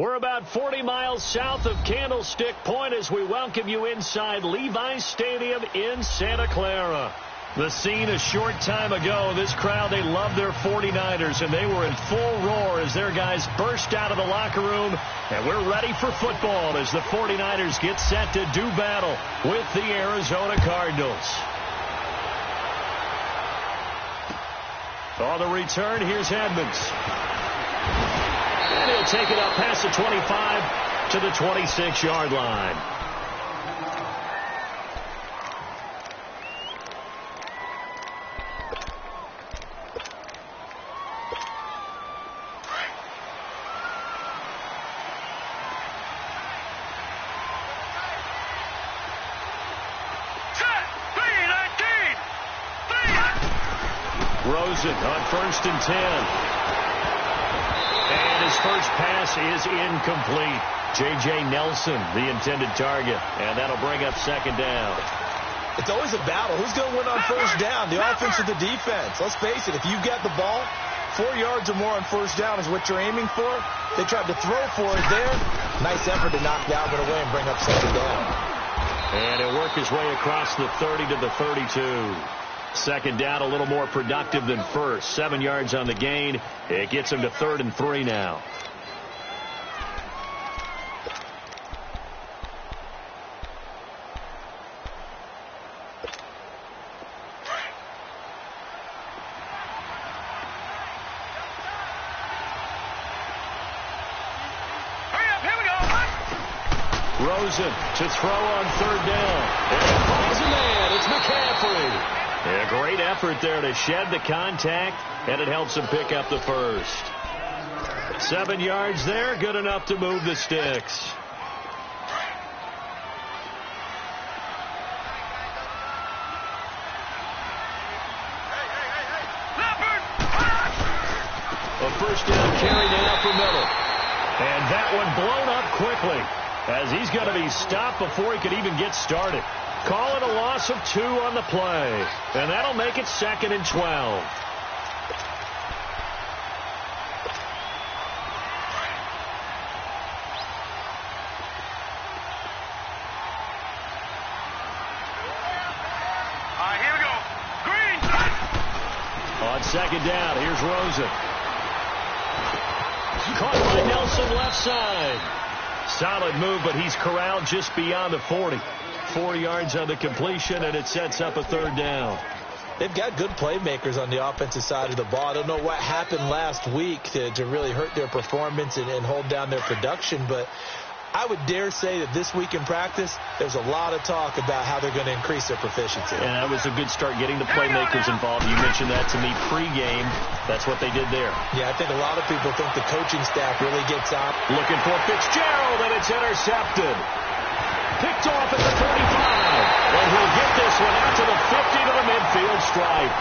We're about 40 miles south of Candlestick Point as we welcome you inside Levi's Stadium in Santa Clara. The scene a short time ago, this crowd, they love their 49ers, and they were in full roar as their guys burst out of the locker room. And we're ready for football as the 49ers get set to do battle with the Arizona Cardinals. On the return, here's Edmonds. And he'll take it up past the 25 to the 26-yard line. Rosen on 1st and 10. And his first pass is incomplete. J.J. Nelson, the intended target. And that'll bring up 2nd down. It's always a battle. Who's going to win on 1st down? The offense or the defense? Let's face it, if you've got the ball, 4 yards or more on 1st down is what you're aiming for. They tried to throw for it there. Nice effort to knock that one away and bring up 2nd down. And he'll work his way across the 30 to the 32. 2nd down, a little more productive than first. 7 yards on the gain. It gets him to 3rd and 3 now. Rosen to throw on 3rd down. And finds a man. It's McCaffrey. A great effort there to shed the contact, and it helps him pick up the first. 7 yards there, good enough to move the sticks. A 1st down carry now for Miller. And that one blown up quickly, as he's going to be stopped before he could even get started. Call it a loss of 2 on the play. And that'll make it 2nd and 12. Here we go. Green. On 2nd down, here's Rosen. Caught by Nelson left side. Solid move, but he's corralled just beyond the 40. 4 yards on the completion, and it sets up a 3rd down. They've got good playmakers on the offensive side of the ball. I don't know what happened last week to really hurt their performance and hold down their production, but I would dare say that this week in practice, there's a lot of talk about how they're going to increase their proficiency. And that was a good start getting the playmakers involved. You mentioned that to me pregame. That's what they did there. Yeah, I think a lot of people think the coaching staff really gets out. Looking for Fitzgerald, and it's intercepted. Picked off at the 45. And he'll get this one out to the 50 to the midfield stripe.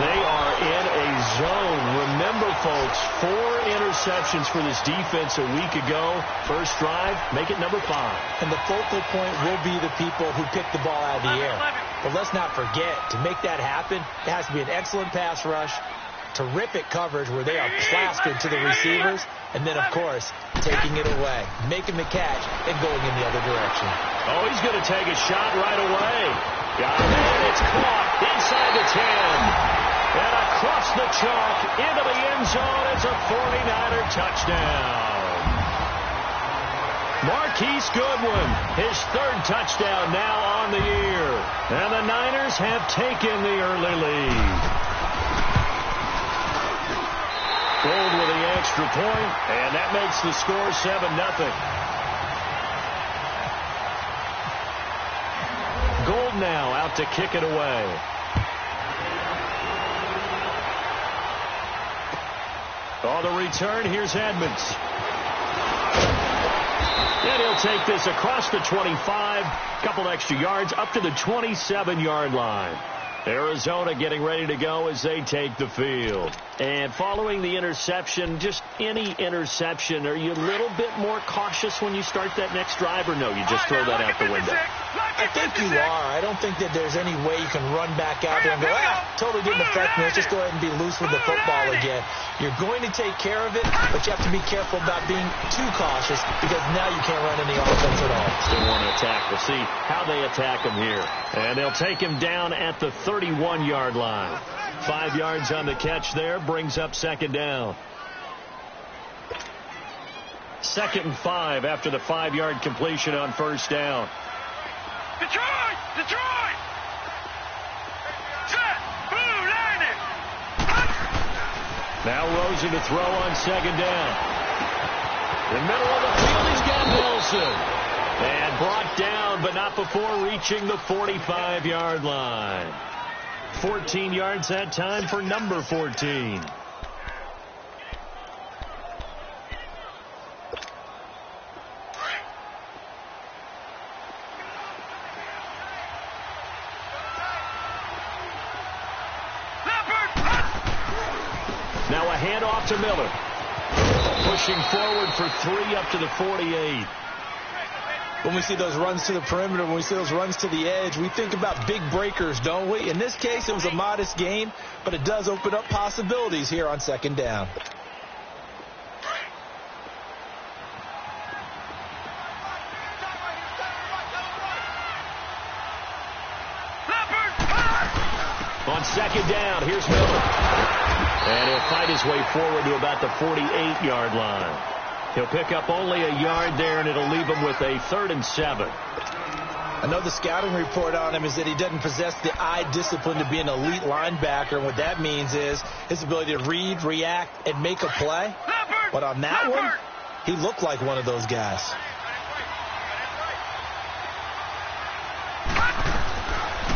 They are in a zone. Remember, folks, 4 interceptions for this defense a week ago. First drive, make it number 5. And the focal point will be the people who pick the ball out of the air. But let's not forget, to make that happen, it has to be an excellent pass rush, terrific coverage where they are plastered to the receivers, and then, of course, taking it away, making the catch, and going in the other direction. Oh, he's going to take a shot right away. Got it, and it's caught inside the 10. And across the chalk into the end zone. It's a 49er touchdown. Marquise Goodwin, his 3rd touchdown now on the year. And the Niners have taken the early lead. Gold with the extra point, and that makes the score 7-0. Gold now out to kick it away. On the return, here's Edmonds. And he'll take this across the 25, couple extra yards, up to the 27-yard line. Arizona getting ready to go as they take the field. And following the interception, just any interception, are you a little bit more cautious when you start that next drive, or no, you just throw that out the window? I think you are. I don't think that there's any way you can run back out there and go, totally didn't affect me. Let's just go ahead and be loose with the football again. You're going to take care of it, but you have to be careful about being too cautious because now you can't run any offense at all. Still want to attack. We'll see how they attack him here. And they'll take him down at the 31-yard line. 5 yards on the catch there, brings up second down. 2nd and 5 after the 5-yard completion on first down. Detroit! Detroit! Set! Blue, line it! Now Rosen to throw on second down. In the middle of the field, he's got Nelson. And brought down, but not before reaching the 45-yard line. 14 yards that time for number 14. Now a handoff to Miller. Pushing forward for 3 up to the 48. When we see those runs to the perimeter, when we see those runs to the edge, we think about big breakers, don't we? In this case, it was a modest gain, but it does open up possibilities here on second down. On second down, here's Miller. And he'll fight his way forward to about the 48-yard line. He'll pick up only a yard there, and it'll leave him with a 3rd and 7. I know the scouting report on him is that he doesn't possess the eye discipline to be an elite linebacker. And what that means is his ability to read, react, and make a play. But on that one, he looked like one of those guys.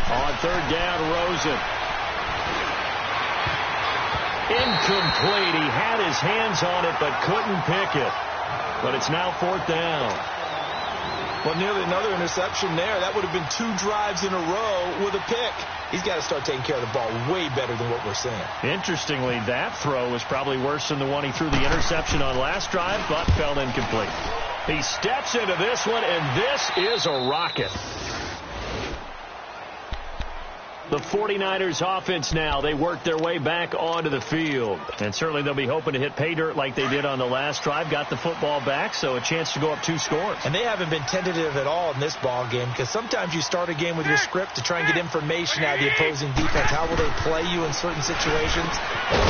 On 3rd down, Rosen. Incomplete. He had his hands on it but couldn't pick it. But it's now 4th down. Well, nearly another interception there. That would have been 2 drives in a row with a pick. He's got to start taking care of the ball way better than what we're seeing. Interestingly, that throw was probably worse than the one he threw the interception on last drive, but fell incomplete. He steps into this one, and this is a rocket. The 49ers offense now, they work their way back onto the field. And certainly they'll be hoping to hit pay dirt like they did on the last drive. Got the football back, so a chance to go up 2 scores. And they haven't been tentative at all in this ball game because sometimes you start a game with your script to try and get information out of the opposing defense. How will they play you in certain situations?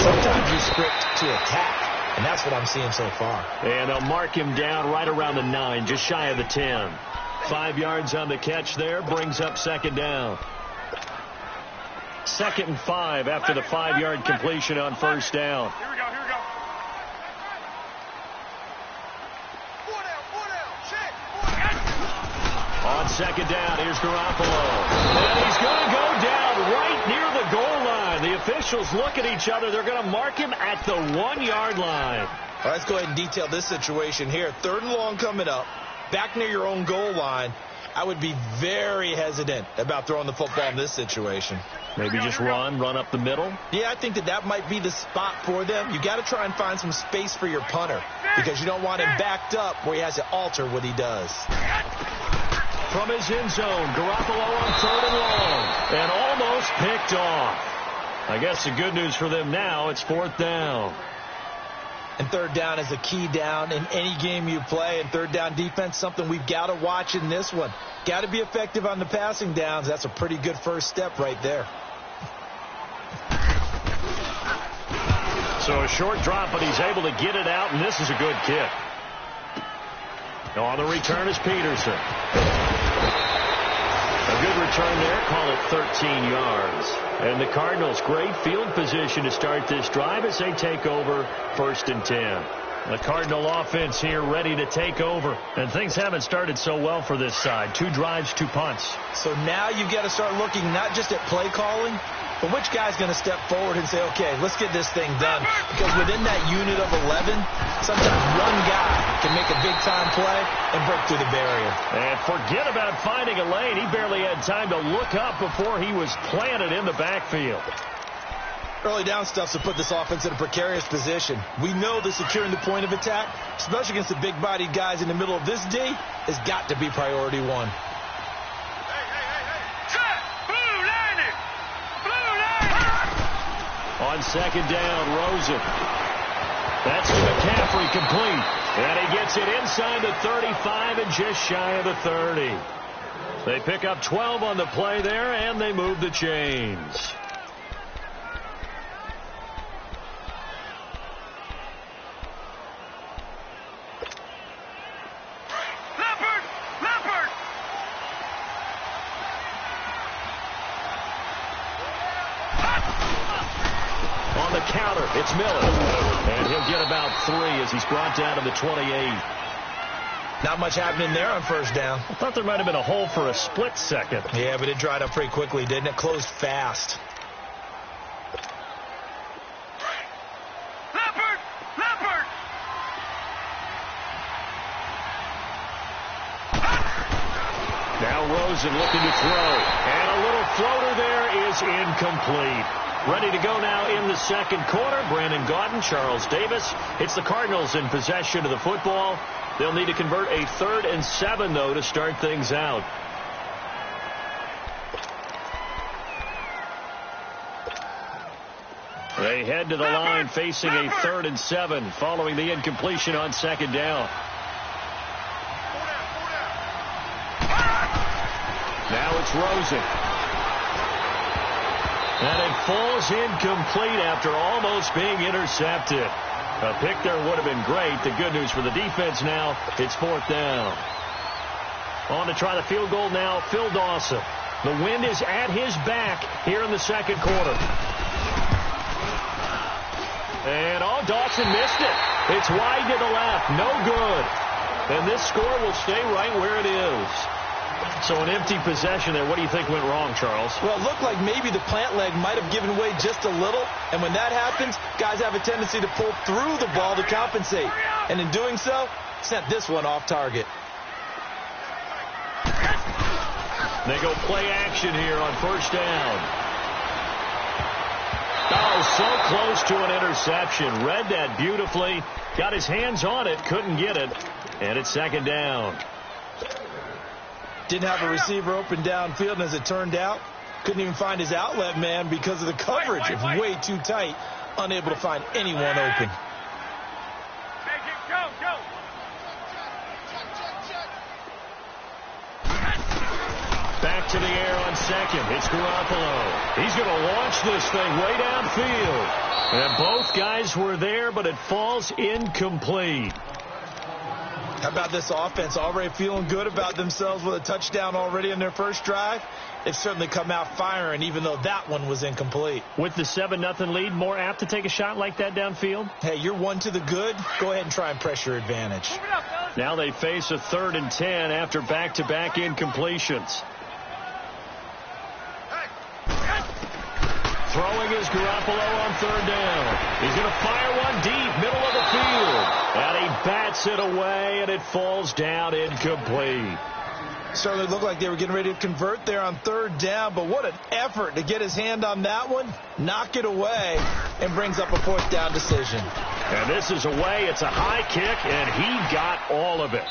Sometimes you script to attack, and that's what I'm seeing so far. And they'll mark him down right around the 9, just shy of the 10. 5 yards on the catch there, brings up second down. 2nd and 5 after the 5-yard completion on first down. Here we go, here we go. 4 down, check. On second down, here's Garoppolo. And he's going to go down right near the goal line. The officials look at each other. They're going to mark him at the 1-yard line. All right, let's go ahead and detail this situation here. 3rd and long coming up, back near your own goal line. I would be very hesitant about throwing the football in this situation. Maybe just run up the middle? Yeah, I think that might be the spot for them. You got to try and find some space for your punter because you don't want him backed up where he has to alter what he does. From his end zone, Garoppolo on 3rd and long. And almost picked off. I guess the good news for them now, it's 4th down. And 3rd down is a key down in any game you play. And 3rd down defense, something we've got to watch in this one. Got to be effective on the passing downs. That's a pretty good first step right there. So a short drop, but he's able to get it out, and this is a good kick. On the return is Peterson. A good return there, call it 13 yards. And the Cardinals, great field position to start this drive as they take over 1st and 10. The Cardinal offense here ready to take over. And things haven't started so well for this side. 2 drives, 2 punts. So now you've got to start looking not just at play calling, but which guy's going to step forward and say, okay, let's get this thing done. Because within that unit of 11, sometimes one guy can make a big-time play and break through the barrier. And forget about finding a lane. He barely had time to look up before he was planted in the backfield. Early down stuff to put this offense in a precarious position. We know that securing the point of attack, especially against the big-bodied guys in the middle of this D, has got to be priority 1. On second down, Rosen. That's to McCaffrey, complete. And he gets it inside the 35 and just shy of the 30. They pick up 12 on the play there, and they move the chains. On the counter, it's Miller. And he'll get about 3 as he's brought down to the 28. Not much happening there on first down. I thought there might have been a hole for a split second. Yeah, but it dried up pretty quickly, didn't it? Closed fast. Leopard! Now Rosen looking to throw. And a little floater there is incomplete. Ready to go now in the second quarter. Brandon Gaudin, Charles Davis. It's the Cardinals in possession of the football. They'll need to convert a 3rd and 7, though, to start things out. They head to the line facing a 3rd and 7 following the incompletion on second down. Now it's Rosen. And it falls incomplete after almost being intercepted. A pick there would have been great. The good news for the defense now, it's 4th down. On to try the field goal now, Phil Dawson. The wind is at his back here in the second quarter. And, Dawson missed it. It's wide to the left. No good. And this score will stay right where it is. So an empty possession there. What do you think went wrong, Charles? Well, it looked like maybe the plant leg might have given way just a little. And when that happens, guys have a tendency to pull through the ball to compensate. And in doing so, sent this one off target. They go play action here on first down. Oh, so close to an interception. Read that beautifully. Got his hands on it. Couldn't get it. And it's second down. Didn't have a receiver open downfield, and as it turned out, couldn't even find his outlet man because of the coverage. It's way too tight. Unable to find anyone open. Go. Back to the air on second. It's Garoppolo. He's going to launch this thing way downfield. And both guys were there, but it falls incomplete. How about this offense? Already feeling good about themselves with a touchdown already in their first drive. They've certainly come out firing, even though that one was incomplete. With the 7-0 lead, more apt to take a shot like that downfield? Hey, you're 1 to the good. Go ahead and try and press your advantage. Now they face a 3rd and 10 after back-to-back incompletions. Throwing is Garoppolo on 3rd down. He's going to fire one deep, middle of the field. And he bats it away, and it falls down incomplete. Certainly looked like they were getting ready to convert there on 3rd down, but what an effort to get his hand on that one, knock it away, and brings up a 4th down decision. And this is away. It's a high kick, and he got all of it.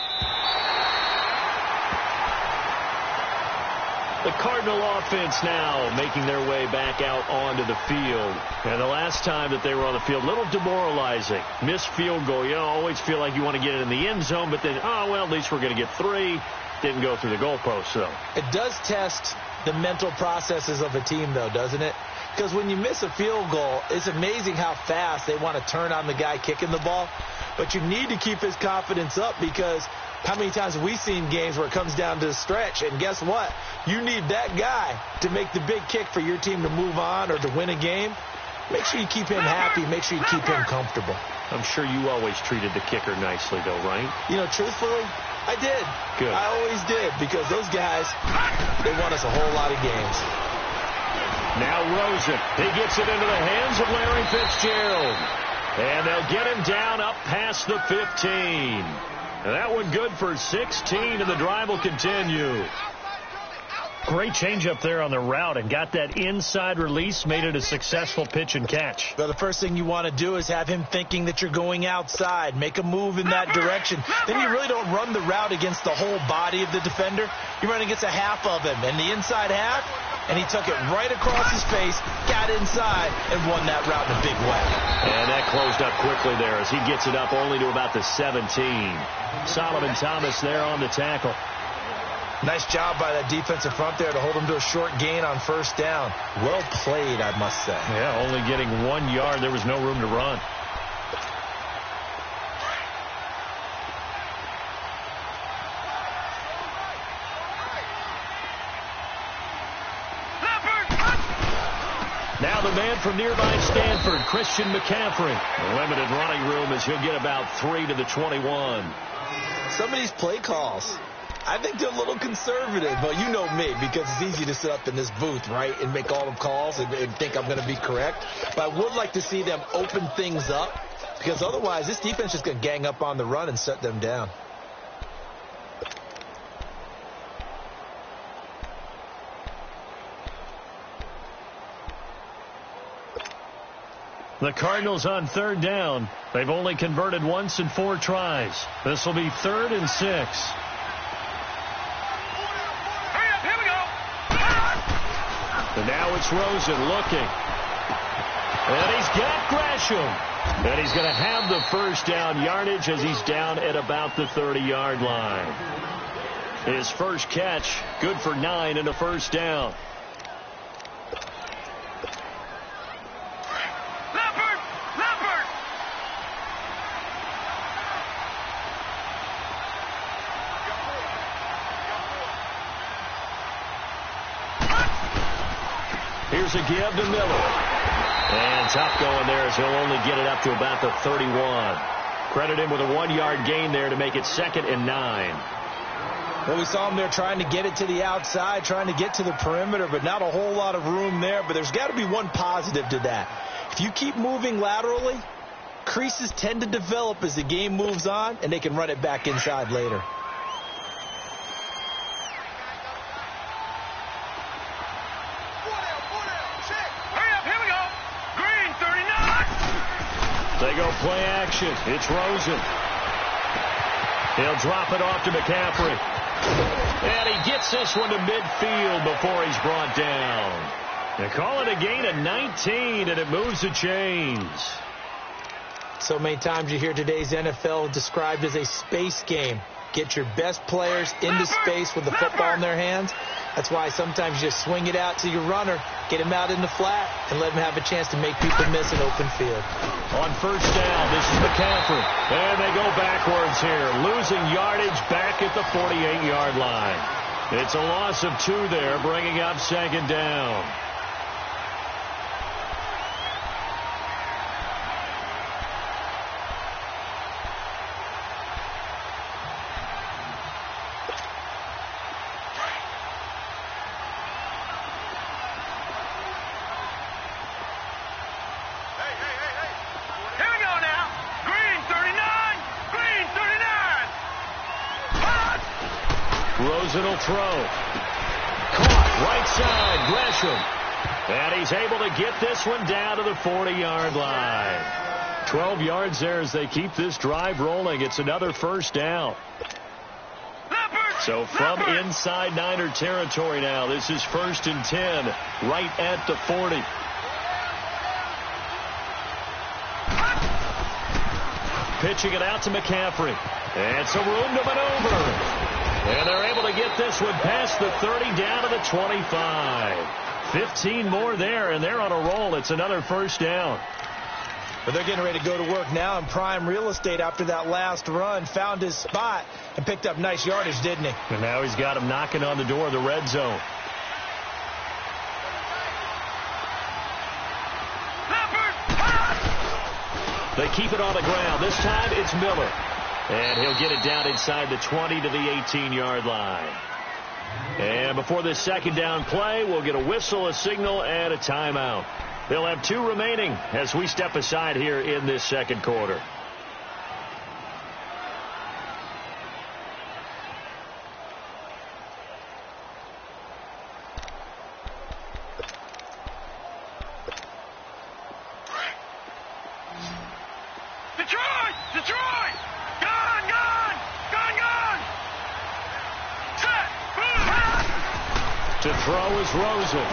The Cardinal offense now making their way back out onto the field. And the last time that they were on the field, a little demoralizing. Missed field goal. You always feel like you want to get it in the end zone, but then, at least we're going to get 3. Didn't go through the goalpost, though. It does test the mental processes of a team, though, doesn't it? Because when you miss a field goal, it's amazing how fast they want to turn on the guy kicking the ball. But you need to keep his confidence up, because how many times have we seen games where it comes down to the stretch? And guess what? You need that guy to make the big kick for your team to move on or to win a game. Make sure you keep him happy. Make sure you keep him comfortable. I'm sure you always treated the kicker nicely, though, right? Truthfully, I did. Good. I always did, because those guys, they won us a whole lot of games. Now Rosen. He gets it into the hands of Larry Fitzgerald. And they'll get him down up past the 15. And that one good for 16, and the drive will continue. Great change up there on the route, and got that inside release, made it a successful pitch and catch. Well, the first thing you want to do is have him thinking that you're going outside, make a move in that direction. Then you really don't run the route against the whole body of the defender. You run against a half of him, and the inside half, and he took it right across his face, got inside, and won that route in a big way. And that closed up quickly there as he gets it up only to about the 17. Solomon Thomas there on the tackle. Nice job by that defensive front there to hold him to a short gain on first down. Well played, I must say. Yeah, only getting 1 yard. There was no room to run. Now the man from nearby Stanford, Christian McCaffrey. Limited running room as he'll get about 3 to the 21. Some of these play calls, I think they're a little conservative, but you know me, because it's easy to sit up in this booth, right, and make all the calls and think I'm going to be correct. But I would like to see them open things up, because otherwise this defense is going to gang up on the run and shut them down. The Cardinals on third down. They've only converted once in 4 tries. This will be 3rd and 6. Here we go. And now it's Rosen looking. And he's got Gresham. And he's going to have the first down yardage as he's down at about the 30-yard line. His first catch, good for 9 and a first down. Here's a give to Miller. And tough going there as he'll only get it up to about the 31. Credit him with a 1-yard gain there to make it 2nd and 9. Well, we saw him there trying to get it to the outside, trying to get to the perimeter, but not a whole lot of room there. But there's got to be one positive to that. If you keep moving laterally, creases tend to develop as the game moves on, and they can run it back inside later. They go play action. It's Rosen. He'll drop it off to McCaffrey. And he gets this one to midfield before he's brought down. They call it a gain of 19, and it moves the chains. So many times you hear today's NFL described as a space game. Get your best players into space with the football in their hands. That's why sometimes you just swing it out to your runner, get him out in the flat, and let him have a chance to make people miss an open field. On first down, this is McCaffrey. And they go backwards here, losing yardage back at the 48-yard line. It's a loss of 2 there, bringing up 2nd down. Rosen will throw. Caught right side, Gresham. And he's able to get this one down to the 40-yard line. 12 yards there as they keep this drive rolling. It's another first down. So from inside Niner territory now, this is 1st and 10, right at the 40. Pitching it out to McCaffrey. And some room to maneuver. And they're able to get this one past the 30 down to the 25. 15 more there, and they're on a roll. It's another first down. But they're getting ready to go to work now in prime real estate after that last run. Found his spot and picked up nice yardage, didn't he? And now he's got him knocking on the door of the red zone. They keep it on the ground. This time it's Miller. And he'll get it down inside the 20 to the 18-yard line. And before this 2nd down play, we'll get a whistle, a signal, and a timeout. They'll have 2 remaining as we step aside here in this 2nd quarter. Detroit! Detroit! Gone! Gone! Gone! Gone! Set! To throw is Rosen.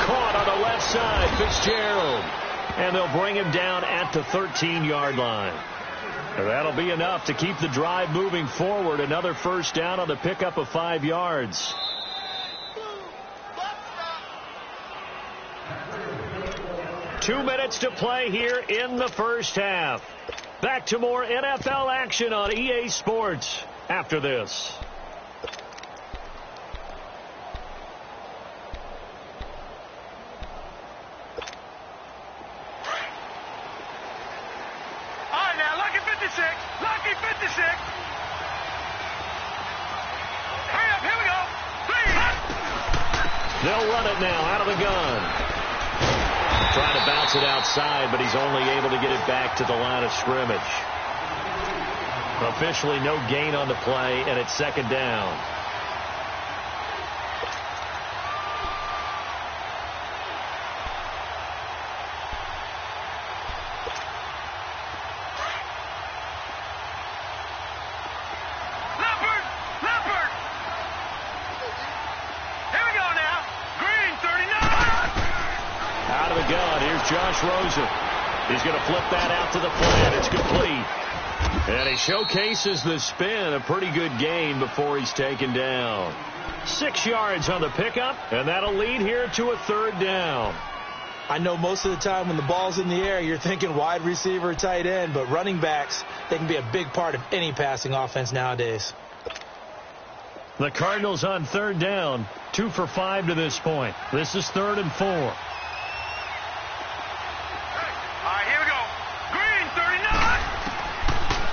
Caught on the left side, Fitzgerald. And they'll bring him down at the 13-yard line. And that'll be enough to keep the drive moving forward. Another first down on the pickup of 5 yards. Two minutes to play here in the first half. Back to more NFL action on EA Sports after this. Lucky 56. Hurry up, here we go. They'll run it now out of the gun. Trying to bounce it outside, but he's only able to get it back to the line of scrimmage. Officially no gain on the play, and it's second down. Rosen. He's going to flip that out to the flat. It's complete. And he showcases the spin. A pretty good gain before he's taken down. 6 yards on the pickup, and that'll lead here to a third down. I know most of the time when the ball's in the air, you're thinking wide receiver, tight end, but running backs, they can be a big part of any passing offense nowadays. The Cardinals on third down, 2 for 5 to this point. This is 3rd and 4.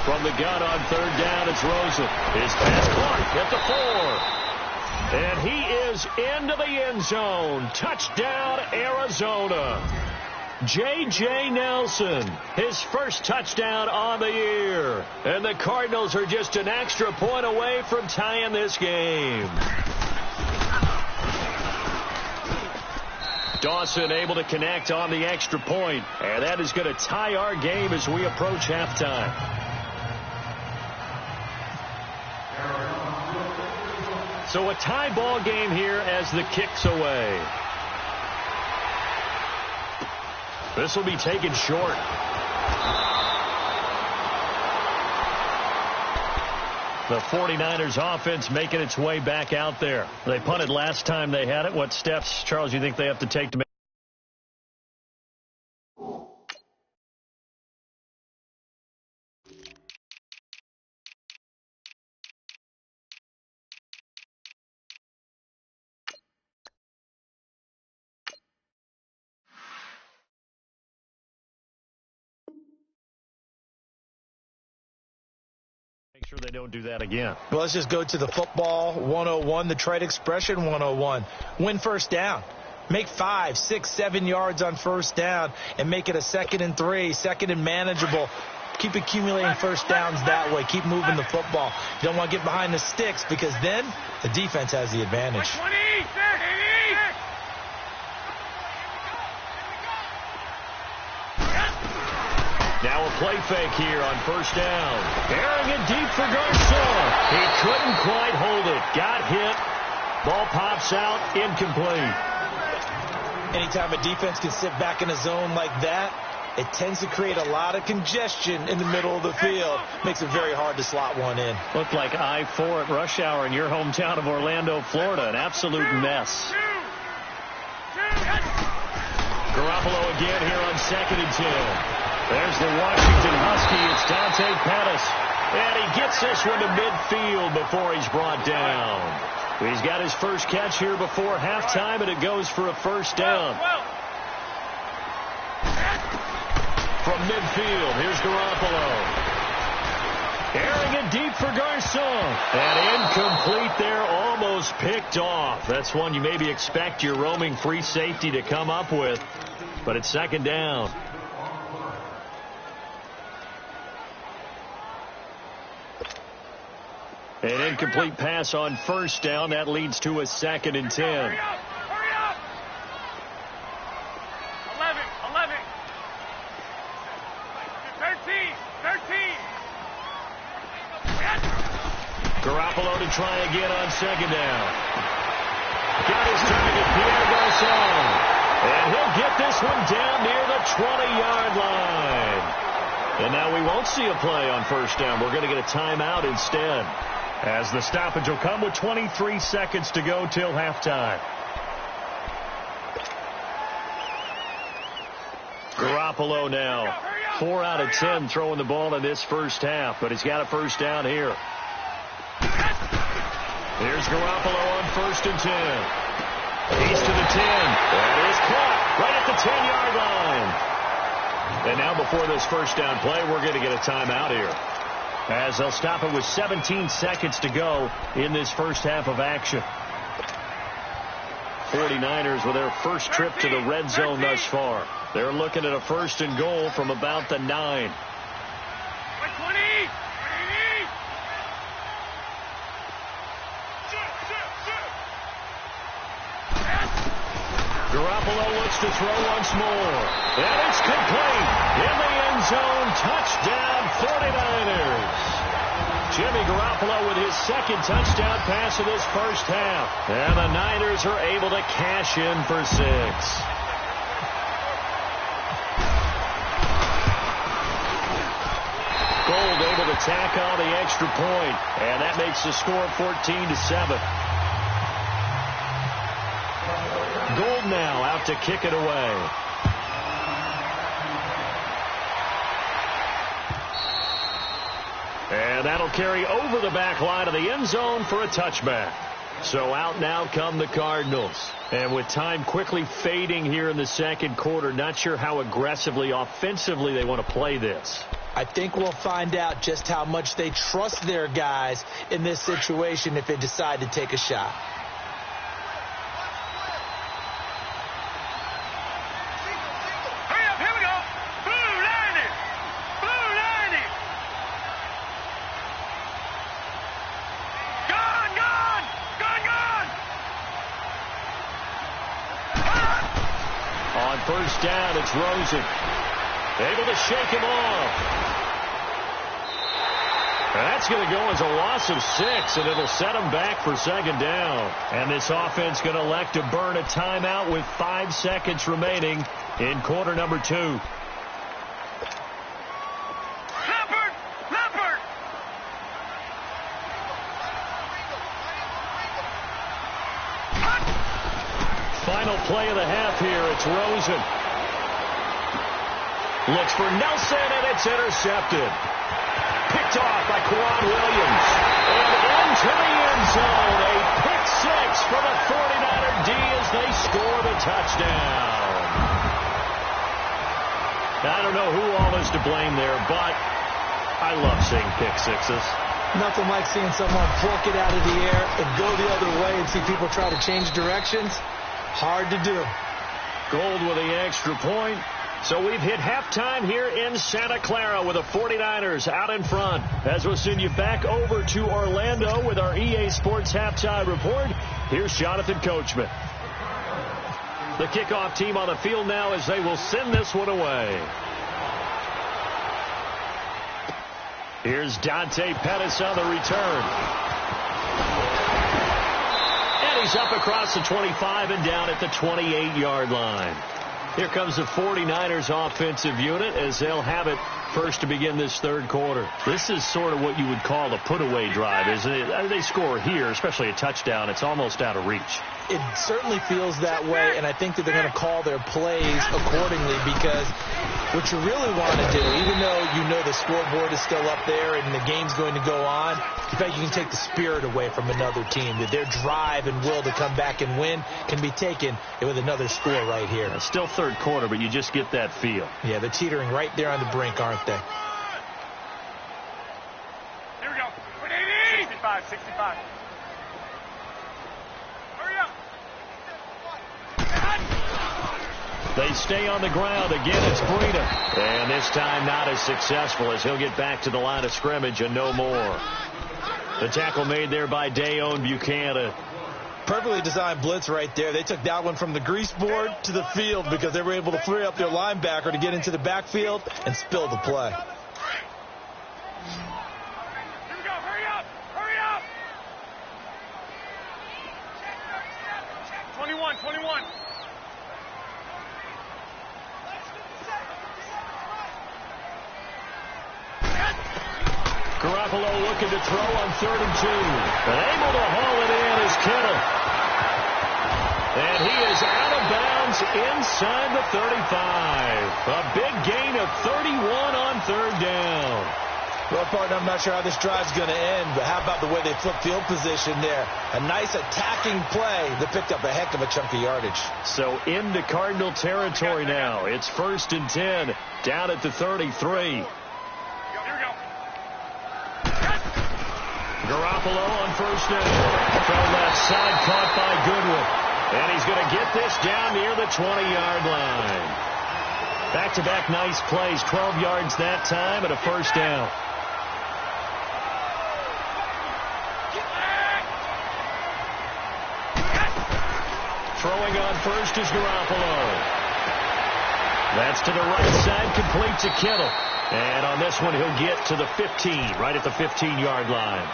From the gun on third down, it's Rosen. His pass clock at the 4. And he is into the end zone. Touchdown, Arizona. J.J. Nelson, his first touchdown on the year. And the Cardinals are just an extra point away from tying this game. Dawson able to connect on the extra point. And that is going to tie our game as we approach halftime. So a tie ball game here as the kick's away. This will be taken short. The 49ers offense making its way back out there. They punted last time they had it. What steps, Charles, you think they have to take to make sure they don't do that again? Well, let's just go to the football 101, the trade expression 101. Win first down. Make 5, 6, 7 yards on first down and make it a 2nd and 3, 2nd and manageable. Keep accumulating first downs that way. Keep moving the football. You don't want to get behind the sticks because then the defense has the advantage. Now a play fake here on first down. Airing it deep for Garcon. He couldn't quite hold it. Got hit. Ball pops out. Incomplete. Anytime a defense can sit back in a zone like that, it tends to create a lot of congestion in the middle of the field. Makes it very hard to slot one in. Looked like I-4 at rush hour in your hometown of Orlando, Florida. An absolute mess. Garoppolo again here on 2nd and 10. There's the Washington Husky. It's Dante Pettis. And he gets this one to midfield before he's brought down. He's got his first catch here before halftime, and it goes for a first down. From midfield, here's Garoppolo. Airing it deep for Garcon. And incomplete there, almost picked off. That's one you maybe expect your roaming free safety to come up with. But it's 2nd down. An incomplete pass on first down. That leads to a 2nd and 10. Hurry up! 11. 13. Garoppolo to try again on 2nd down. Got his target, Pierre Garçon. And he'll get this one down near the 20-yard line. And now we won't see a play on first down. We're going to get a timeout instead, as the stoppage will come with 23 seconds to go till halftime. Garoppolo now, 4 out of 10 throwing the ball in this first half, but he's got a first down here. Here's Garoppolo on 1st and 10. He's to the 10. That is caught right at the 10-yard line. And now before this first down play, we're going to get a timeout here, as they'll stop it with 17 seconds to go in this first half of action. 49ers with their first trip to the red zone thus far. They're looking at a 1st and goal from about the 9. Garoppolo looks to throw once more. And it's complete. In the end zone. Touchdown, 49ers. Jimmy Garoppolo with his second touchdown pass of this first half. And the Niners are able to cash in for 6. Gold able to tack on the extra point. And that makes the score 14-7. Gold now out to kick it away. And that'll carry over the back line of the end zone for a touchback. So out now come the Cardinals. And with time quickly fading here in the second quarter, not sure how aggressively, offensively they want to play this. I think we'll find out just how much they trust their guys in this situation if they decide to take a shot. First down, it's Rosen. Able to shake him off. And that's going to go as a loss of 6, and it'll set him back for second down. And this offense going to elect to burn a timeout with 5 seconds remaining in quarter number 2. Final play of the half here. It's Rosen. Looks for Nelson, and it's intercepted. Picked off by Quan Williams. And into the end zone. A pick 6 for the 49er D as they score the touchdown. I don't know who all is to blame there, but I love seeing pick 6s. Nothing like seeing someone pluck it out of the air and go the other way and see people try to change directions. Hard to do. Gold with the extra point. So we've hit halftime here in Santa Clara with the 49ers out in front. As we'll send you back over to Orlando with our EA Sports Halftime Report, here's Jonathan Coachman. The kickoff team on the field now as they will send this one away. Here's Dante Pettis on the return. He's up across the 25 and down at the 28-yard line. Here comes the 49ers offensive unit as they'll have it first to begin this third quarter. This is sort of what you would call a put-away drive, isn't it? They score here, especially a touchdown. It's almost out of reach. It certainly feels that way, and I think that they're going to call their plays accordingly, because what you really want to do, even though you know the scoreboard is still up there and the game's going to go on, in fact, you can take the spirit away from another team, that their drive and will to come back and win can be taken with another score right here. It's still third quarter, but you just get that feel. Yeah, they're teetering right there on the brink, aren't they? Here we go. 65. Hurry up. They stay on the ground. Again, it's Breida. And this time not as successful as he'll get back to the line of scrimmage and no more. The tackle made there by Dayon Buchanan. Perfectly designed blitz right there. They took that one from the grease board to the field because they were able to free up their linebacker to get into the backfield and spill the play. Here we go. Hurry up. Garoppolo looking to throw on 3rd and 2. And able to haul it in is Kittle. And he is out of bounds inside the 35. A big gain of 31 on 3rd down. Well, partner, I'm not sure how this drive's going to end, but how about the way they flip field position there? A nice attacking play that picked up a heck of a chunk of yardage. So into Cardinal territory now. It's 1st and 10, down at the 33. Garoppolo on 1st down. From left side, caught by Goodwin. And he's going to get this down near the 20-yard line. Back-to-back nice plays, 12 yards that time, and a 1st down. Throwing on 1st is Garoppolo. That's to the right side, complete to Kittle. And on this one, he'll get to the 15, right at the 15-yard line.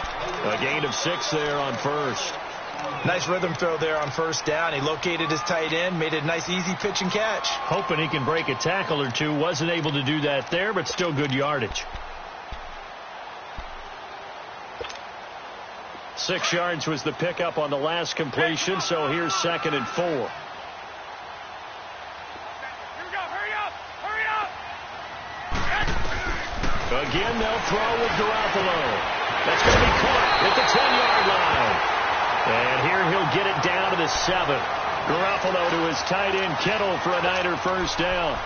A gain of 6 there on 1st. Nice rhythm throw there on 1st down. He located his tight end, made it a nice, easy pitch and catch. Hoping he can break a tackle or two. Wasn't able to do that there, but still good yardage. 6 yards was the pickup on the last completion, so here's 2nd and 4. Here we go. Hurry up. Hurry up. Again, they'll throw with Garoppolo. That's going to be caught at the 10-yard line. And here he'll get it down to the 7. Garoppolo to his tight end, Kittle, for a Niner 1st down.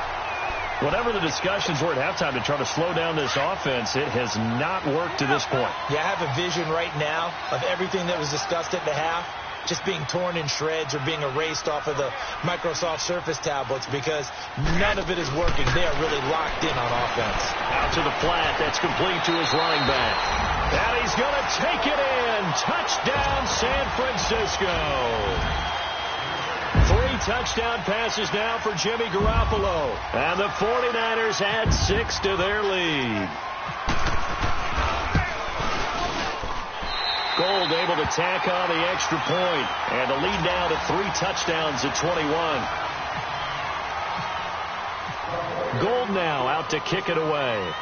Whatever the discussions were at halftime to try to slow down this offense, it has not worked to this point. Yeah, I have a vision right now of everything that was discussed at the half just being torn in shreds or being erased off of the Microsoft Surface tablets because none of it is working. They are really locked in on offense. Out to the flat. That's complete to his running back. And he's going to take it in. Touchdown, San Francisco. 3 touchdown passes now for Jimmy Garoppolo. And the 49ers add 6 to their lead. Gold able to tack on the extra point. And the lead now to 3 touchdowns at 21. Gold now out to kick it away.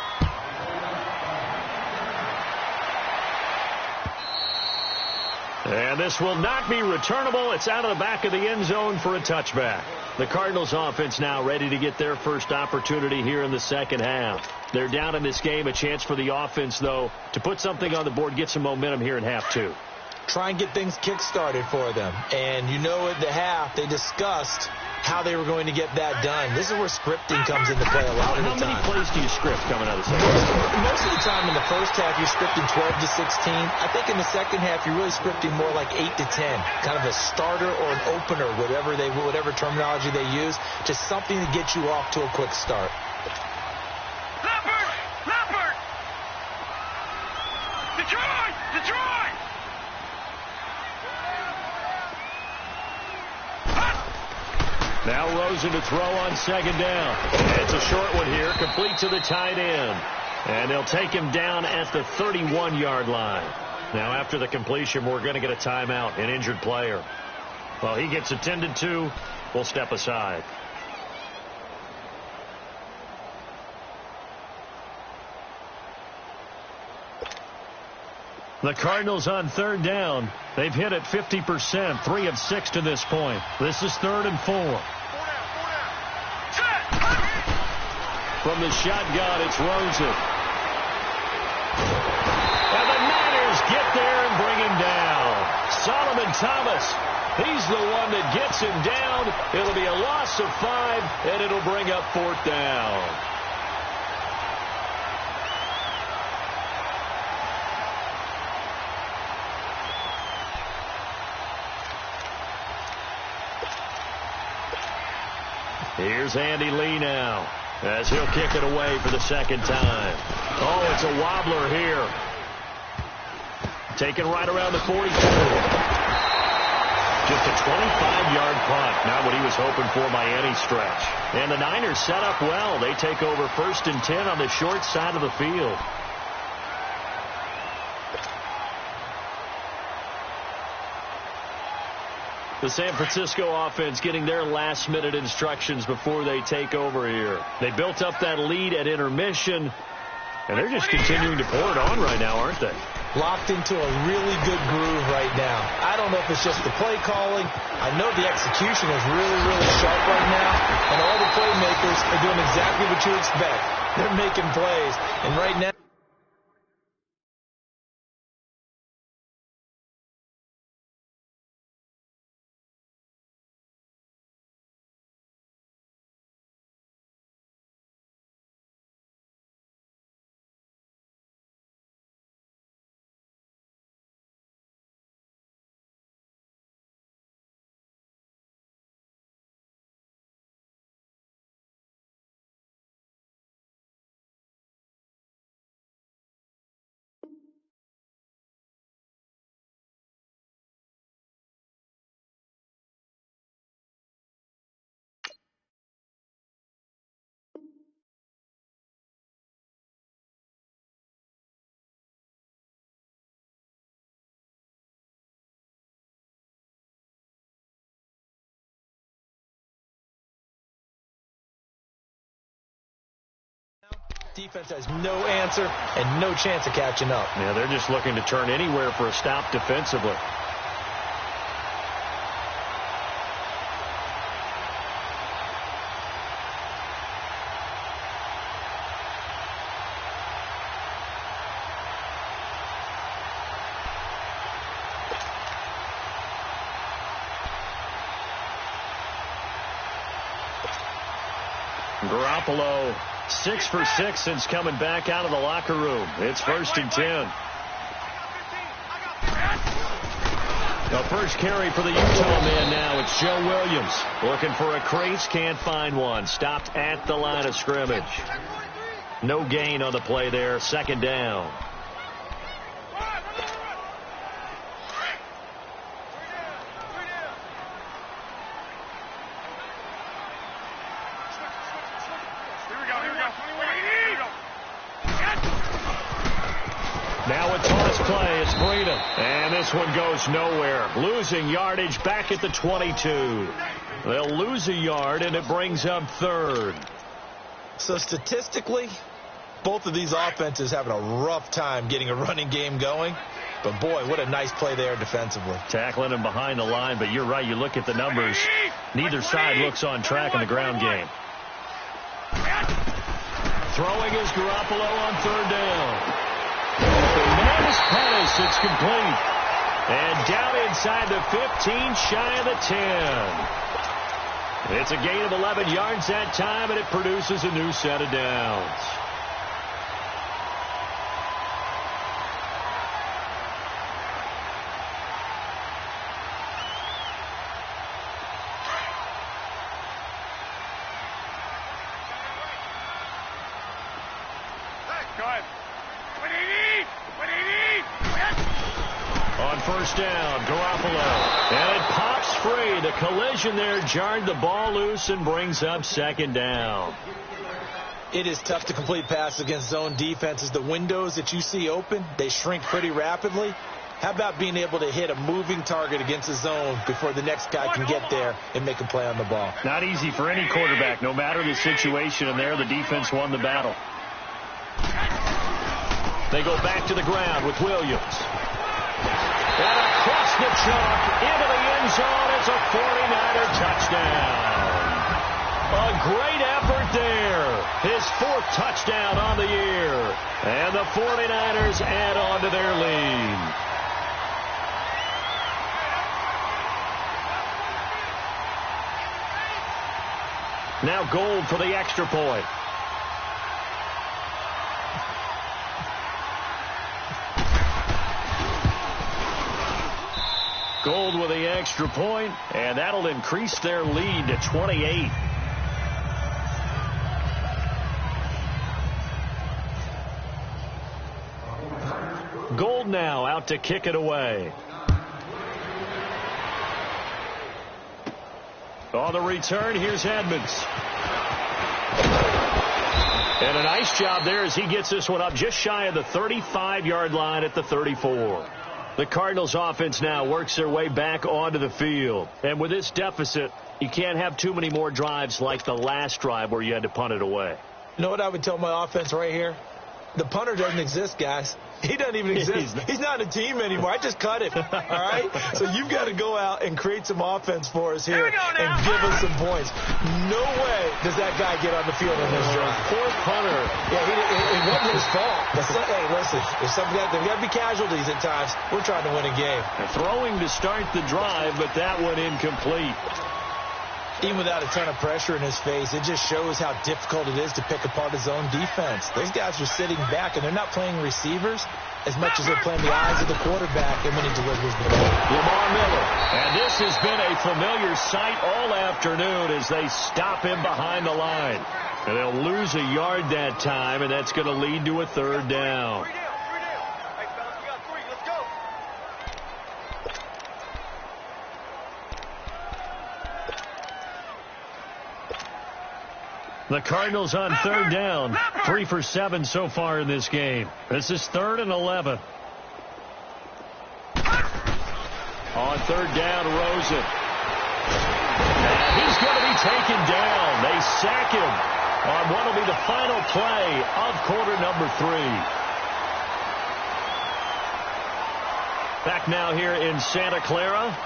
And this will not be returnable. It's out of the back of the end zone for a touchback. The Cardinals offense now ready to get their first opportunity here in the second half. They're down in this game. A chance for the offense, though, to put something on the board, get some momentum here in half 2. Try and get things kick-started for them. And you know at the half, they discussed how they were going to get that done. This is where scripting comes into play a lot of the time. How many plays do you script coming out of the second half? Most of the time in the first half, you're scripting 12 to 16. I think in the second half, you're really scripting more like 8 to 10. Kind of a starter or an opener, whatever terminology they use. Just something to get you off to a quick start. Leopard! Detroit! Now Rosen to throw on 2nd down. It's a short one here, complete to the tight end. And they'll take him down at the 31-yard line. Now after the completion, we're going to get a timeout, an injured player. Well, he gets attended to. We'll step aside. The Cardinals on 3rd down. They've hit it 50%, 3 of 6 to this point. This is 3rd and 4. From the shotgun, it's Rosen. And the Niners get there and bring him down. Solomon Thomas, he's the one that gets him down. It'll be a loss of 5, and it'll bring up 4th down. Here's Andy Lee now as he'll kick it away for the 2nd time. Oh, it's a wobbler here. Taken right around the 44. Just a 25-yard punt. Not what he was hoping for by any stretch. And the Niners set up well. They take over 1st and 10 on the short side of the field. The San Francisco offense getting their last-minute instructions before they take over here. They built up that lead at intermission. And they're just continuing to pour it on right now, aren't they? Locked into a really good groove right now. I don't know if it's just the play calling. I know the execution is really, really sharp right now. And all the playmakers are doing exactly what you expect. They're making plays. And right now, defense has no answer and no chance of catching up. Yeah, they're just looking to turn anywhere for a stop defensively. Garoppolo, 6 for 6 since coming back out of the locker room. It's 1st and 10. The first carry for the Utah man now. It's Joe Williams. Looking for a crease, can't find one. Stopped at the line of scrimmage. No gain on the play there. 2nd down. Now a toss play. It's Breida. And this one goes nowhere. Losing yardage back at the 22. They'll lose a yard, and it brings up 3rd. So statistically, both of these offenses having a rough time getting a running game going. But, boy, what a nice play there defensively. Tackling him behind the line, but you're right. You look at the numbers. Neither side looks on track in the ground game. Throwing is Garoppolo on 3rd down. Tremendous pass. It's complete. And down inside the 15, shy of the 10. It's a gain of 11 yards that time, and it produces a new set of downs. On 1st down, Garoppolo. And it pops free. The collision there jarred the ball loose and brings up 2nd down. It is tough to complete passes against zone defenses. The windows that you see open, they shrink pretty rapidly. How about being able to hit a moving target against the zone before the next guy can get there and make a play on the ball? Not easy for any quarterback, no matter the situation, and there the defense won the battle. They go back to the ground with Williams. And across the chalk, into the end zone, it's a 49er touchdown. A great effort there. His 4th touchdown on the year. And the 49ers add on to their lead. Now Gold for the extra point. Gold with the extra point, and that'll increase their lead to 28. Gold now out to kick it away. On the return, here's Edmonds. And a nice job there as he gets this one up just shy of the 35-yard line at the 34. The Cardinals offense now works their way back onto the field. And with this deficit, you can't have too many more drives like the last drive where you had to punt it away. You know what I would tell my offense right here? The punter doesn't exist, guys. He doesn't even exist. He's not a team anymore. I just cut him, all right? So you've got to go out and create some offense for us here and give us some points. No way does that guy get on the field on this drive. Poor punter. Yeah, it wasn't his fault. Hey, listen, there's got to be casualties at times. We're trying to win a game. Throwing to start the drive, but that one incomplete. Even without a ton of pressure in his face, it just shows how difficult it is to pick apart his own defense. Those guys are sitting back, and they're not playing receivers as much as they're playing the eyes of the quarterback and when he delivers the ball. Lamar Miller. And this has been a familiar sight all afternoon as they stop him behind the line. And they'll lose a yard that time, and that's going to lead to a third down. The Cardinals on third down. 3 for 7 so far in this game. This is 3rd and 11. On third down, Rosen. And he's going to be taken down. They sack him on what will be the final play of quarter number 3. Back now here in Santa Clara.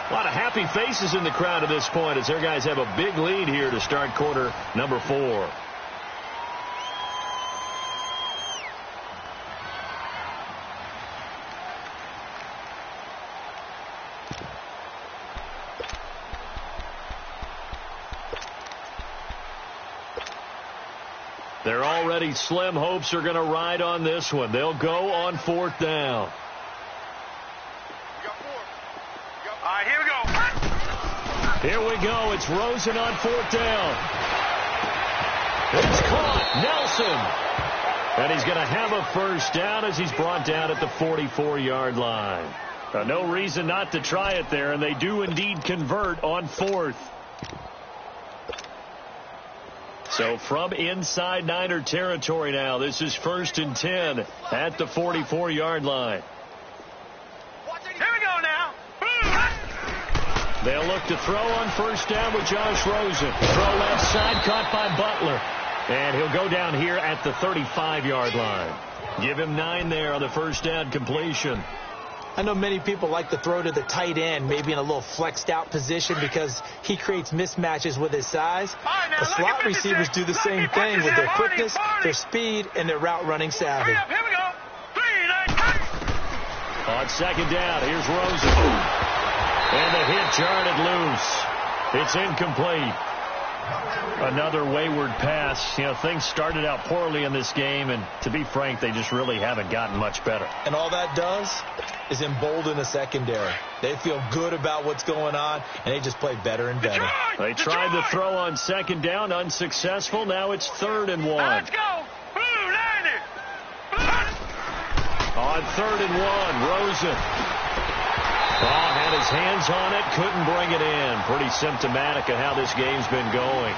A lot of happy faces in the crowd at this point as their guys have a big lead here to start quarter number 4. They're already slim hopes are going to ride on this one. They'll go on 4th down. Here we go. Here we go. It's Rosen on 4th down. It's caught. Nelson. And he's going to have a first down as he's brought down at the 44-yard line. No reason not to try it there, and they do indeed convert on 4th. So from inside Niner territory now, this is 1st and 10 at the 44-yard line. Here we go now. They'll look to throw on 1st down with Josh Rosen. Throw left side, caught by Butler. And he'll go down here at the 35-yard line. Give him 9 there on the 1st down completion. I know many people like to throw to the tight end, maybe in a little flexed out position because he creates mismatches with his size. The slot receivers do the same thing with their quickness, their speed, and their route running savvy. Here we go. 3, 9, On 2nd down, here's Rosen. And the hit jarred loose. It's incomplete. Another wayward pass. You know, things started out poorly in this game, and to be frank, they just really haven't gotten much better. And all that does is embolden the secondary. They feel good about what's going on, and they just play beter and better. They tried to throw on 2nd down, unsuccessful. Now it's 3rd and 1. let's go. Blue 90. On 3rd and 1, Rosen. Had his hands on it, couldn't bring it in. Pretty symptomatic of how this game's been going.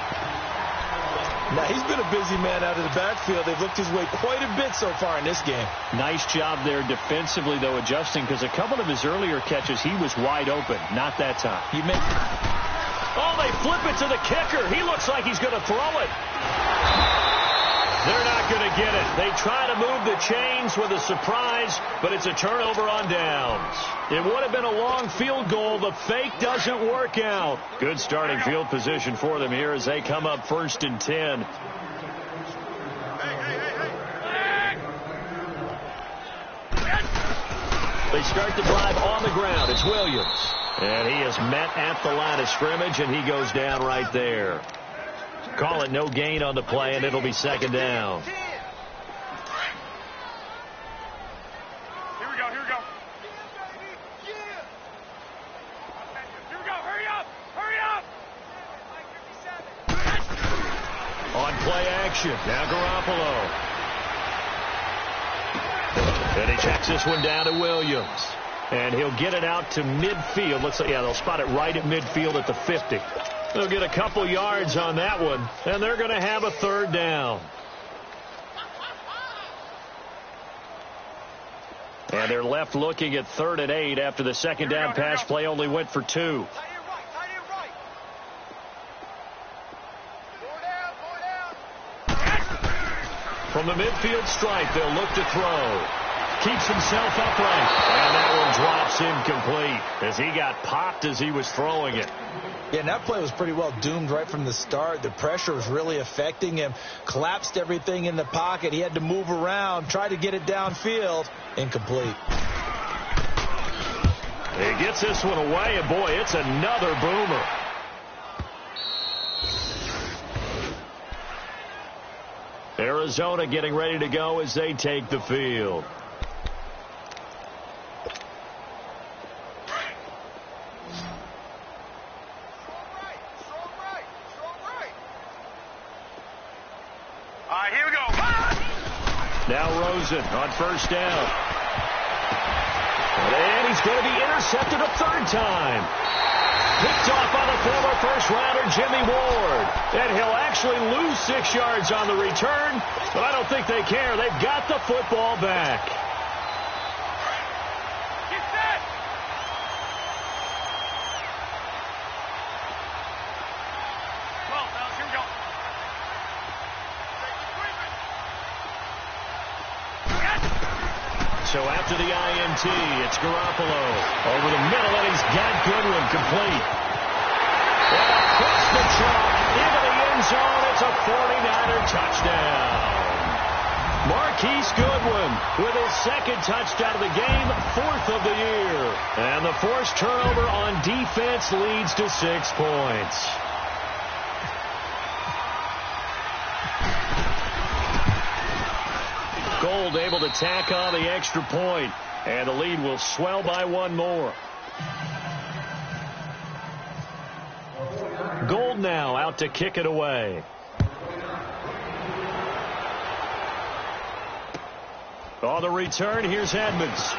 Now, he's been a busy man out of the backfield. They've looked his way quite a bit so far in this game. Nice job there defensively, though, adjusting, because a couple of his earlier catches, he was wide open. Not that time. Oh, they flip it to the kicker. He looks like he's going to throw it. They're not going to get it. They try to move the chains with a surprise, but it's a turnover on downs. It would have been a long field goal. The fake doesn't work out. Good starting field position for them here as they come up 1st and 10. They start the drive on the ground. It's Williams. And he is met at the line of scrimmage, and he goes down right there. Call it no gain on the play, and it'll be 2nd down. Here we go. Here we go. Here we go. Hurry up. Hurry up. On play action. Now Garoppolo. And he checks this one down to Williams. And he'll get it out to midfield. Looks like, yeah, they'll spot it right at midfield at the 50. They'll get a couple yards on that one, and they're going to have a 3rd down. And they're left looking at 3rd and 8 after the 2nd down pass play only went for 2. From the midfield stripe, they'll look to throw. Keeps himself upright. And that one drops incomplete as he got popped as he was throwing it. Yeah, and that play was pretty well doomed right from the start. The pressure was really affecting him. Collapsed everything in the pocket. He had to move around, try to get it downfield. Incomplete. He gets this one away, and boy, it's another boomer. Arizona getting ready to go as they take the field. Here we go. Now Rosen on first down. And he's going to be intercepted a third time. Picked off by the former first-rounder Jimmy Ward. And he'll actually lose 6 yards on the return, but I don't think they care. They've got the football back. Get set. Well, now here we go. So after the INT, it's Garoppolo over the middle, and he's got Goodwin complete. And across the chalk into the end zone, it's a 49er touchdown. Marquise Goodwin with his second touchdown of the game, 4th of the year. And the forced turnover on defense leads to 6 points. Gold able to tack on the extra point, and the lead will swell by 1 more. Gold now out to kick it away. On the return, here's Edmonds.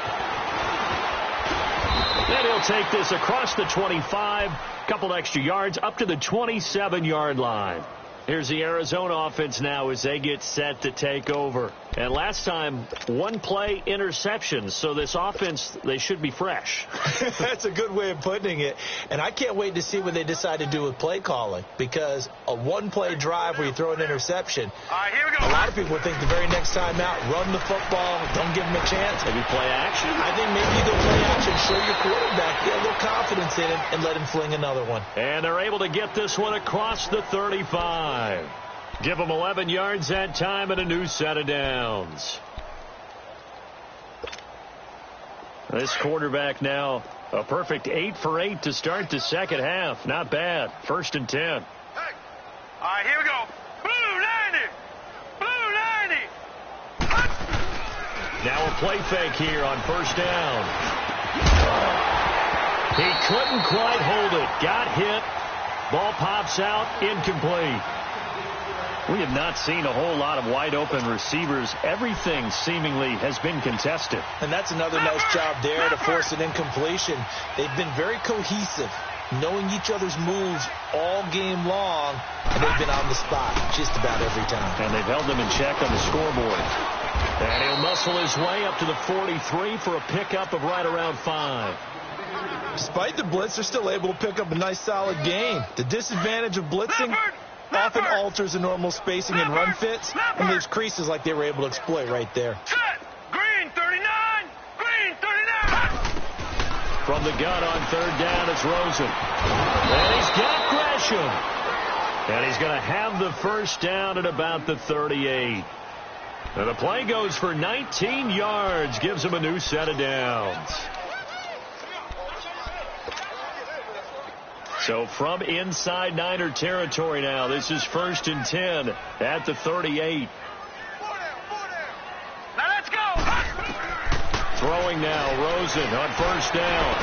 And he'll take this across the 25, couple extra yards, up to the 27-yard line. Here's the Arizona offense now as they get set to take over. And last time, 1-play interceptions. So this offense, they should be fresh. That's a good way of putting it. And I can't wait to see what they decide to do with play calling. Because a 1-play drive where you throw an interception, Here we go. a lot of people would think the very next time out, run the football, don't give them a chance. Maybe play action? I think maybe you go play action, show your quarterback, get a little confidence in him, and let him fling another one. And they're able to get this one across the 35. Give them 11 yards that time and a new set of downs. This quarterback now a perfect 8 for 8 to start the second half. Not bad. 1st and 10. Hey. Here we go. Blue 90. Blue 90. Now a play fake here on first down. He couldn't quite hold it. Got hit. Ball pops out. Incomplete. We have not seen a whole lot of wide-open receivers. Everything seemingly has been contested. And that's another nice job there to force an incompletion. They've been very cohesive, knowing each other's moves all game long, and they've been on the spot just about every time. And they've held them in check on the scoreboard. And he'll muscle his way up to the 43 for a pickup of right around 5. Despite the blitz, they're still able to pick up a nice, solid gain. The disadvantage of blitzing often alters the normal spacing and run fits, and leaves creases like they were able to exploit right there. Set. Green 39. Green 39. From the gun on third down, it's Rosen. And he's got Gresham. And he's going to have the first down at about the 38. And the play goes for 19 yards, gives him a new set of downs. So from inside Niner territory now, this is 1st and 10 at the 38. Now let's go. Throwing now, Rosen on first down.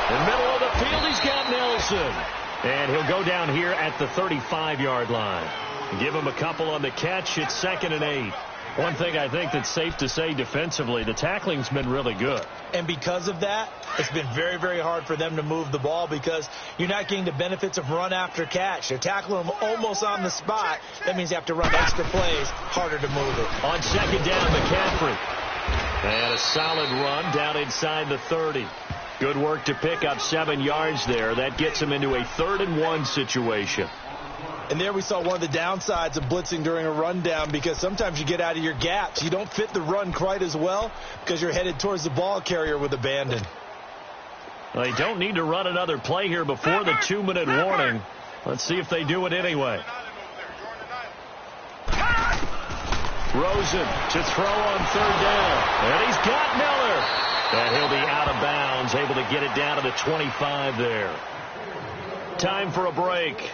In the middle of the field, he's got Nelson. And he'll go down here at the 35-yard line. Give him a couple on the catch. It's 2nd and 8. One thing I think that's safe to say defensively, the tackling's been really good. And because of that, it's been very, very hard for them to move the ball because you're not getting the benefits of run after catch. They're tackling them almost on the spot. That means you have to run extra plays, harder to move it. On 2nd down, McCaffrey. And a solid run down inside the 30. Good work to pick up 7 yards there. That gets him into a 3rd and 1 situation. And there we saw one of the downsides of blitzing during a rundown, because sometimes you get out of your gaps. You don't fit the run quite as well because you're headed towards the ball carrier with abandon. Well, they don't need to run another play here before the 2-minute warning. Let's see if they do it anyway. Rosen to throw on 3rd down. And he's got Miller. And he'll be out of bounds, able to get it down to the 25 there. Time for a break.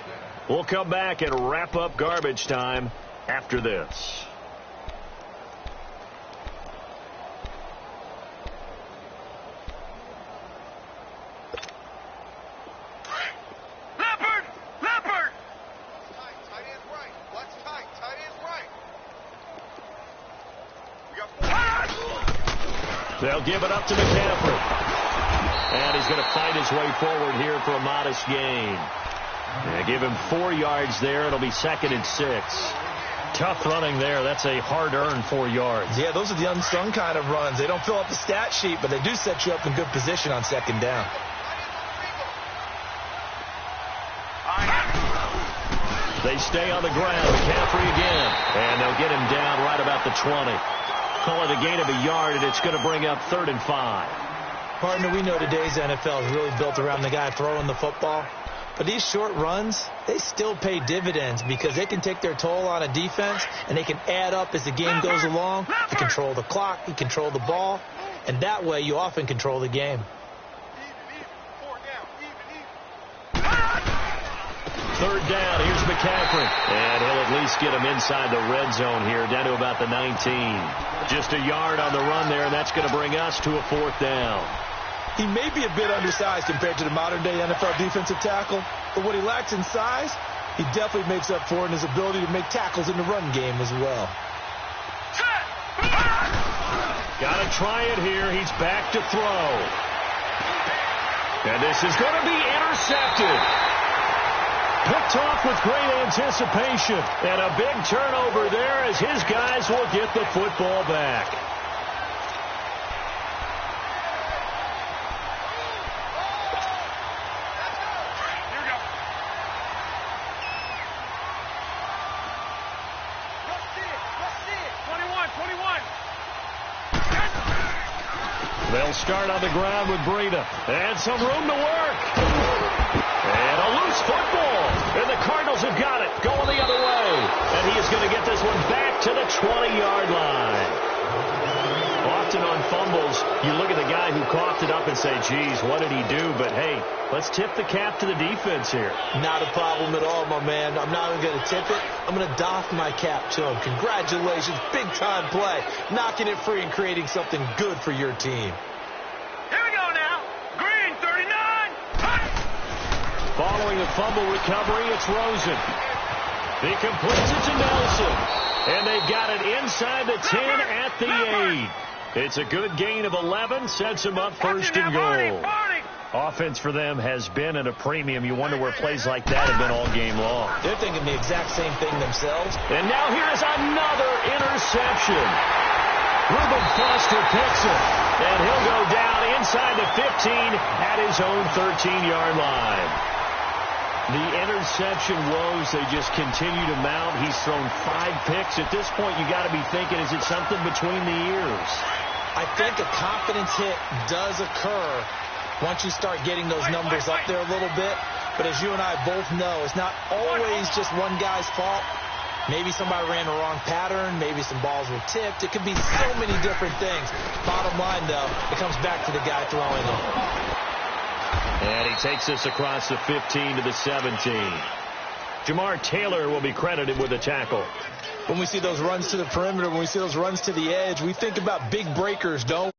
We'll come back and wrap up garbage time after this. They'll give it up to McCaffrey. And he's going to fight his way forward here for a modest gain. They give him 4 yards there. It'll be 2nd and 6. Tough running there. That's a hard-earned 4 yards. Yeah, those are the unsung kind of runs. They don't fill up the stat sheet, but they do set you up in good position on 2nd down. They stay on the ground. McCaffrey again. And they'll get him down right about the 20. Call it a gain of a yard, and it's going to bring up 3rd and 5. Partner, we know today's NFL is really built around the guy throwing the football. But these short runs, they still pay dividends because they can take their toll on a defense, and they can add up as the game goes along. You control the clock, you control the ball, and that way you often control the game. 3rd down. Here's McCaffrey. And he'll at least get him inside the red zone here, down to about the 19. Just a yard on the run there, and that's going to bring us to a 4th down. He may be a bit undersized compared to the modern-day NFL defensive tackle, but what he lacks in size, he definitely makes up for in his ability to make tackles in the run game as well. Got to try it here. He's back to throw. And this is going to be intercepted. Picked off with great anticipation. And a big turnover there as his guys will get the football back. They'll start on the ground with Breida. And some room to work. And a loose football. And the Cardinals have got it. Going the other way. And he is going to get this one back to the 20-yard line. Often on fumbles, you look at the guy who coughed it up and say, geez, what did he do? But, hey, let's tip the cap to the defense here. Not a problem at all, my man. I'm not even going to tip it. I'm going to doff my cap to him. Congratulations. Big-time play. Knocking it free and creating something good for your team. Here we go now. Green, 39. Following the fumble recovery, it's Rosen. He completes it to Nelson. And they've got it inside the 10 at the 8. It's a good gain of 11. Sets them up 1st and goal. Offense for them has been at a premium. You wonder where plays like that have been all game long. They're thinking the exact same thing themselves. And now here's another interception. Reuben Foster picks it. And he'll go down inside the 15 at his own 13-yard line. The interception woes, they just continue to mount. He's thrown 5 picks. At this point, you got to be thinking, is it something between the ears? I think a confidence hit does occur once you start getting those numbers up there a little bit. But as you and I both know, it's not always just one guy's fault. Maybe somebody ran the wrong pattern. Maybe some balls were tipped. It could be so many different things. Bottom line, though, it comes back to the guy throwing them. And he takes this across the 15 to the 17. Jamar Taylor will be credited with a tackle. When we see those runs to the perimeter, when we see those runs to the edge, we think about big breakers, don't we?